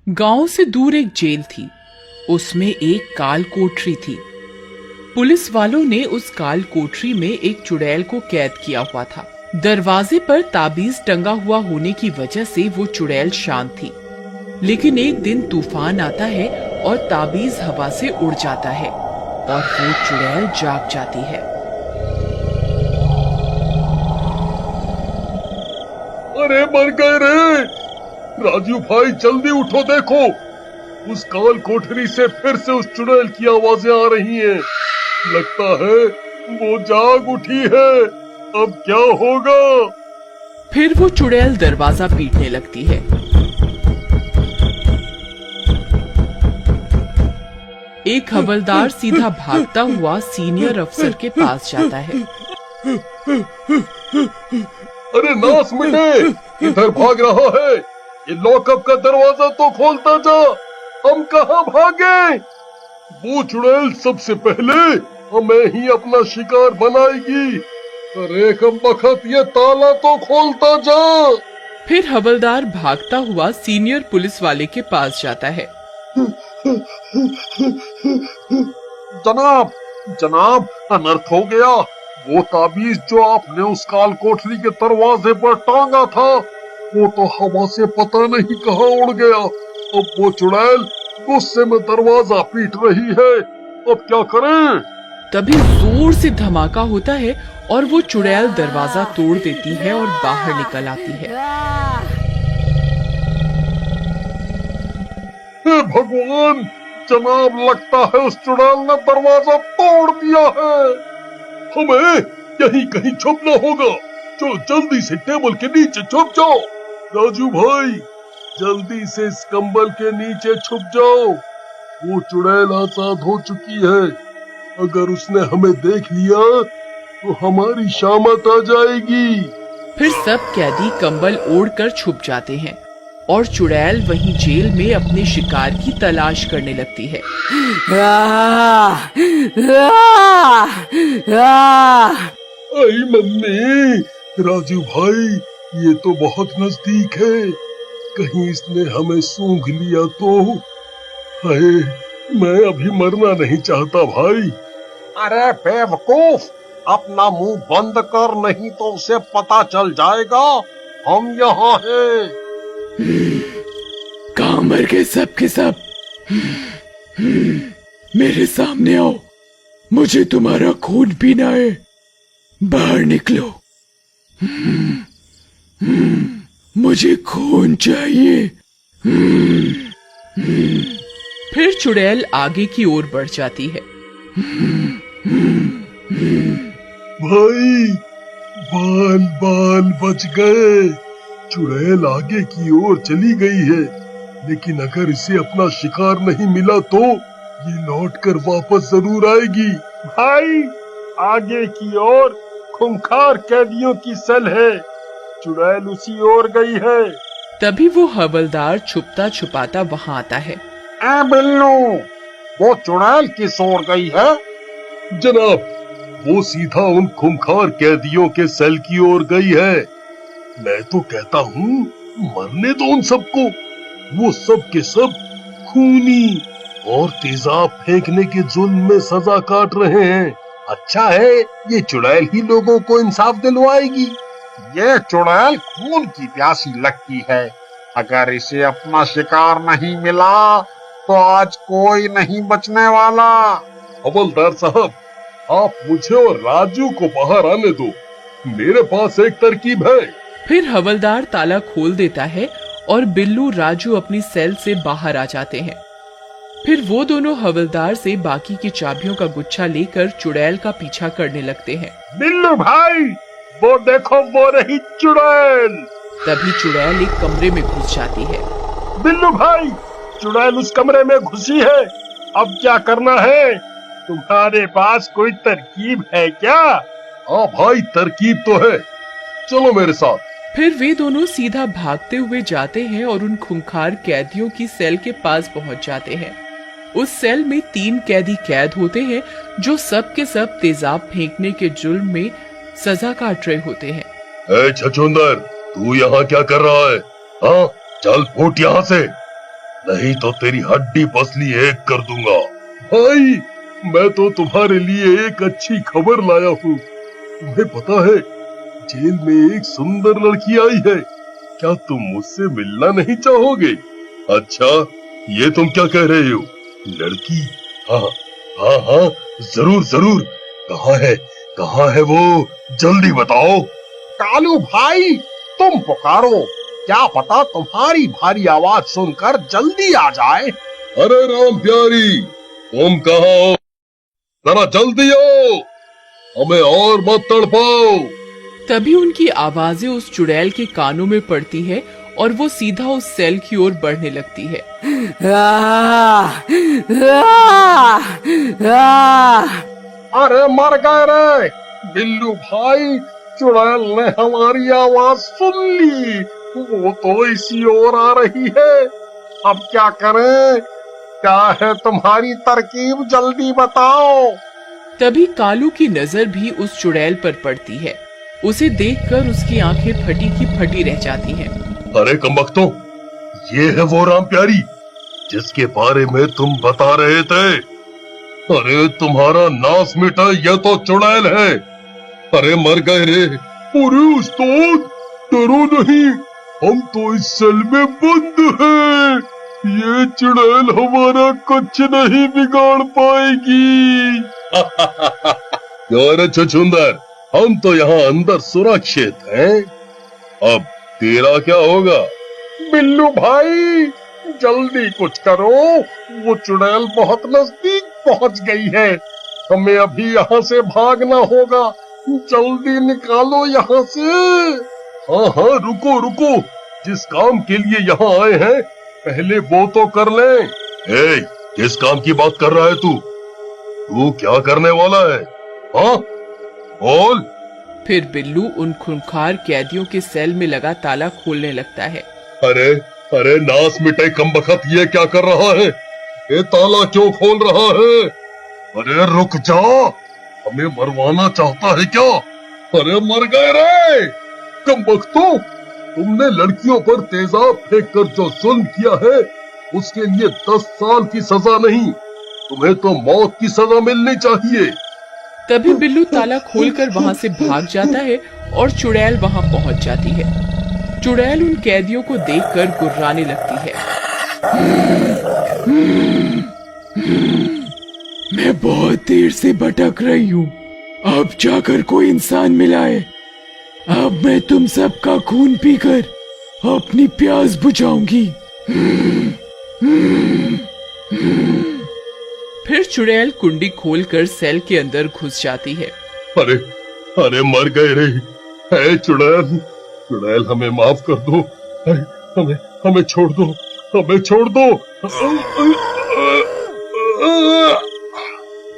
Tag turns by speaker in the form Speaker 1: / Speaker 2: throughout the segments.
Speaker 1: गांव से दूर एक जेल थी। उसमें एक काल कोठरी थी। पुलिस वालों ने उस काल कोठरी में एक चुड़ैल को कैद किया हुआ था। दरवाजे पर ताबीज टंगा हुआ होने की वजह से वो चुड़ैल शांत थी। लेकिन एक दिन तूफान आता है और ताबीज हवा से उड़ जाता है और वो चुड़ैल जाग जाती है।
Speaker 2: अरे मर गए रे राजू भाई, जल्दी उठो, देखो उस काल कोठरी से फिर से उस चुड़ैल की आवाजें आ रही हैं। लगता है वो जाग उठी है। अब क्या होगा?
Speaker 1: फिर वो चुड़ैल दरवाजा पीटने लगती है। एक हवलदार सीधा भागता हुआ सीनियर अफसर के पास जाता है।
Speaker 2: अरे नास मिटे, इधर भाग रहा है? ये लॉकअप का दरवाजा तो खोलता जा। हम कहाँ भागे? वो चुड़ैल सबसे पहले हमें ही अपना शिकार बनाएगी। अरे कम बखत, ये ताला तो खोलता जा।
Speaker 1: फिर हवलदार भागता हुआ सीनियर पुलिस वाले के पास जाता है।
Speaker 2: जनाब, जनाब, अनर्थ हो गया। वो ताबीज जो आपने उस काल कोठरी के दरवाजे पर टांगा था, वो तो हवा से पता नहीं कहाँ उड़ गया। अब वो चुड़ैल गुस्से में दरवाजा पीट रही है। अब क्या करें?
Speaker 1: तभी जोर से धमाका होता है और वो चुड़ैल दरवाजा तोड़ देती है और बाहर निकल आती है।
Speaker 2: हे भगवान, जनाब, लगता है उस चुड़ैल ने दरवाजा तोड़ दिया है। हमें यहीं कहीं छुपना होगा। चलो जल्दी से टेबल के नीचे छुप जाओ। राजू भाई, जल्दी से इस कंबल के नीचे छुप जाओ। वो चुड़ैल आजाद हो चुकी है। अगर उसने हमें देख लिया तो हमारी शामत आ जाएगी।
Speaker 1: फिर सब कैदी कंबल ओढ़कर छुप जाते हैं और चुड़ैल वहीं जेल में अपने शिकार की तलाश करने लगती है।
Speaker 2: आई मम्मी, राजू भाई, ये तो बहुत नजदीक है। कहीं इसने हमें सूंघ लिया तो? हाय, मैं अभी मरना नहीं चाहता भाई।
Speaker 3: अरे बेवकूफ, अपना मुंह बंद कर, नहीं तो उसे पता चल जाएगा हम यहाँ हैं।
Speaker 1: कहाँ मर गए सब के सब? मेरे सामने आओ, मुझे तुम्हारा खून पीना है। बाहर निकलो। मुझे खून चाहिए। फिर चुड़ैल आगे की ओर बढ़ जाती है।
Speaker 2: भाई, बाल बाल बच गए। चुड़ैल आगे की ओर चली गई है, लेकिन अगर इसे अपना शिकार नहीं मिला तो ये लौटकर वापस जरूर आएगी।
Speaker 3: भाई, आगे की ओर खूंखार कैदियों की सेल है। चुड़ैल उसी ओर गई है।
Speaker 1: तभी वो हवलदार छुपता छुपाता वहाँ आता है।
Speaker 3: ए बिल्लू, वो चुड़ैल किस ओर गई है?
Speaker 2: जनाब, वो सीधा उन खूंखार कैदियों के सेल की ओर गई है। मैं तो कहता हूँ, मरने दो उन सबको। वो सब के सब खूनी और तेजाब फेंकने के जुल्म में सजा काट रहे हैं। अच्छा है, ये चुड़ैल ही लोगों को इंसाफ दिलवाएगी।
Speaker 3: ये चुड़ैल खून की प्यासी लगती है। अगर इसे अपना शिकार नहीं मिला तो आज कोई नहीं बचने वाला।
Speaker 2: हवलदार साहब, आप मुझे और राजू को बाहर आने दो। मेरे पास एक तरकीब है।
Speaker 1: फिर हवलदार ताला खोल देता है और बिल्लू राजू अपनी सेल से बाहर आ जाते हैं। फिर वो दोनों हवलदार से बाकी की चाबियों का गुच्छा लेकर चुड़ैल का पीछा करने लगते हैं।
Speaker 3: बिल्लू भाई, वो देखो, वो रही चुड़ैल।
Speaker 1: तभी चुड़ैल एक कमरे में घुस जाती है।
Speaker 3: बिल्लू भाई, चुड़ैल उस कमरे में घुसी है। अब क्या करना है? तुम्हारे पास कोई तरकीब है क्या?
Speaker 2: हाँ भाई, तरकीब तो है। चलो मेरे साथ।
Speaker 1: फिर वे दोनों सीधा भागते हुए जाते हैं और उन खूंखार कैदियों की सेल के पास पहुंच जाते हैं। उस सेल में 3 कैदी कैद होते हैं जो सब के सब तेजाब फेंकने के जुर्म में सजा काट रहे होते हैं।
Speaker 2: ए छछूंदर, तू यहाँ क्या कर रहा है? हाँ, चल फूट यहाँ से। नहीं तो तेरी हड्डी पसली एक कर दूंगा। भाई, मैं तो तुम्हारे लिए एक अच्छी खबर लाया हूँ। तुम्हें पता है, जेल में एक सुंदर लड़की आई है। क्या तुम मुझसे मिलना नहीं चाहोगे? अच्छा, ये तुम क्या कह रहे हो? लड़की? हाँ हाँ हाँ, जरूर जरूर। कहाँ है वो? जल्दी बताओ।
Speaker 3: कालू भाई, तुम पुकारो, क्या पता तुम्हारी भारी आवाज सुनकर जल्दी आ जाए।
Speaker 2: अरे राम प्यारी, तुम कहाँ हो? जरा जल्दी आओ, हमें और मत तड़पाओ।
Speaker 1: तभी उनकी आवाजें उस चुड़ैल के कानों में पड़ती है और वो सीधा उस सेल की ओर बढ़ने लगती है।
Speaker 3: अरे मर गए रे बिल्लू भाई, चुड़ैल ने हमारी आवाज सुन ली। वो तो इसी ओर आ रही है। अब क्या करें? क्या है तुम्हारी तरकीब, जल्दी बताओ।
Speaker 1: तभी कालू की नजर भी उस चुड़ैल पर पड़ती है। उसे देखकर उसकी आंखें फटी की फटी रह जाती हैं।
Speaker 2: अरे कमबख्तों, ये है वो राम प्यारी जिसके बारे में तुम बता रहे थे। अरे तुम्हारा नाश मिटा, यह तो चुड़ैल है। अरे मर गए रे। अरे उस्ताद, डरो नहीं, हम तो इस सेल में बंद हैं। ये चुड़ैल हमारा कुछ नहीं बिगाड़ पाएगी। यार छछूंदर, हम तो यहाँ अंदर सुरक्षित हैं। अब तेरा क्या होगा?
Speaker 3: बिल्लू भाई, जल्दी कुछ करो, वो चुड़ैल बहुत नजदीक पहुंच गई है। हमें अभी यहाँ से भागना होगा। जल्दी निकालो यहाँ से।
Speaker 2: हाँ हाँ, रुको रुको, जिस काम के लिए यहाँ आए हैं पहले वो तो कर लें। ए, किस काम की बात कर रहा है तू? तू क्या करने वाला है? हाँ बोल।
Speaker 1: फिर बिल्लू उन खूंखार कैदियों के सेल में लगा ताला खोलने लगता है।
Speaker 2: अरे अरे नास मिटे कमबख्त, ये क्या कर रहा है? ये ताला क्यों खोल रहा है? अरे रुक जा, हमें मरवाना चाहता है क्या? अरे मर गए रे कमबख्तों, तुमने लड़कियों पर तेजाब फेंक कर जो जुल्म किया है उसके लिए 10 साल की सजा नहीं, तुम्हें तो मौत की सजा मिलनी चाहिए।
Speaker 1: तभी बिल्लू ताला खोलकर वहाँ से भाग जाता है और चुड़ैल वहाँ पहुँच जाती है। चुड़ैल उन कैदियों को देखकर गुर्राने लगती है। मैं बहुत देर से भटक रही हूँ, अब जाकर कोई इंसान मिला है। अब मैं तुम सबका खून पीकर अपनी प्यास बुझाऊंगी। फिर चुड़ैल कुंडी खोलकर सेल के अंदर घुस जाती है।
Speaker 2: अरे अरे मर गए रे। है चुड़ैल, चुड़ैल हमें माफ कर दो। हमें हमें छोड़ दो, हमें छोड़ दो।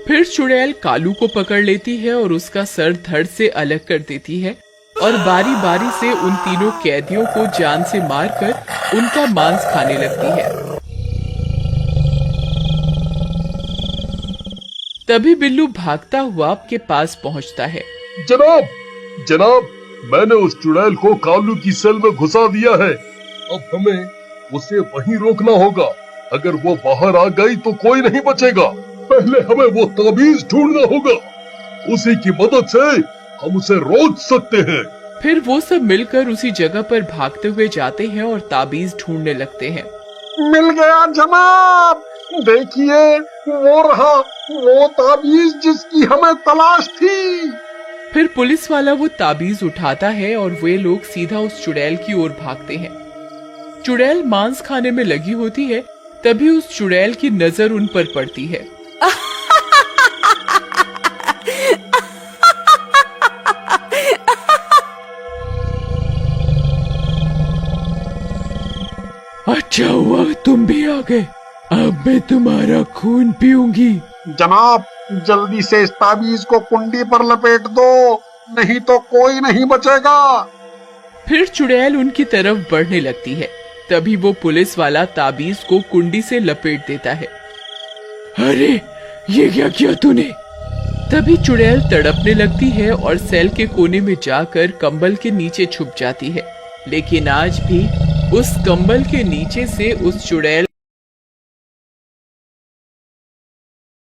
Speaker 1: फिर चुड़ैल कालू को पकड़ लेती है और उसका सर धड़ से अलग कर देती है और बारी बारी से उन तीनों कैदियों को जान से मारकर उनका मांस खाने लगती है। तभी बिल्लू भागता हुआ आपके पास पहुंचता है।
Speaker 2: जनाब जनाब, मैंने उस चुड़ैल को कालू की सेल में घुसा दिया है। अब हमें उसे वहीं रोकना होगा। अगर वो बाहर आ गई तो कोई नहीं बचेगा। पहले हमें वो ताबीज ढूंढना होगा, उसी की मदद से हम उसे रोक सकते हैं।
Speaker 1: फिर वो सब मिलकर उसी जगह पर भागते हुए जाते हैं और ताबीज ढूंढने लगते हैं।
Speaker 3: मिल गया जनाब, देखिए वो रहा वो ताबीज जिसकी हमें तलाश थी।
Speaker 1: फिर पुलिस वाला वो ताबीज उठाता है और वे लोग सीधा उस चुड़ैल की ओर भागते हैं। चुड़ैल मांस खाने में लगी होती है, तभी उस चुड़ैल की नजर उन पर पड़ती है। अच्छा हुआ तुम भी आ गए, अब मैं तुम्हारा खून पीऊंगी।
Speaker 3: जनाब, जल्दी से इस ताबीज को कुंडी पर लपेट दो, नहीं तो कोई नहीं बचेगा।
Speaker 1: फिर चुड़ैल उनकी तरफ बढ़ने लगती है। तभी वो पुलिस वाला ताबीज को कुंडी से लपेट देता है। अरे ये क्या किया तूने? तभी चुड़ैल तड़पने लगती है और सेल के कोने में जाकर कंबल के नीचे छुप जाती है। लेकिन आज भी उस कंबल के नीचे से उस चुड़ैल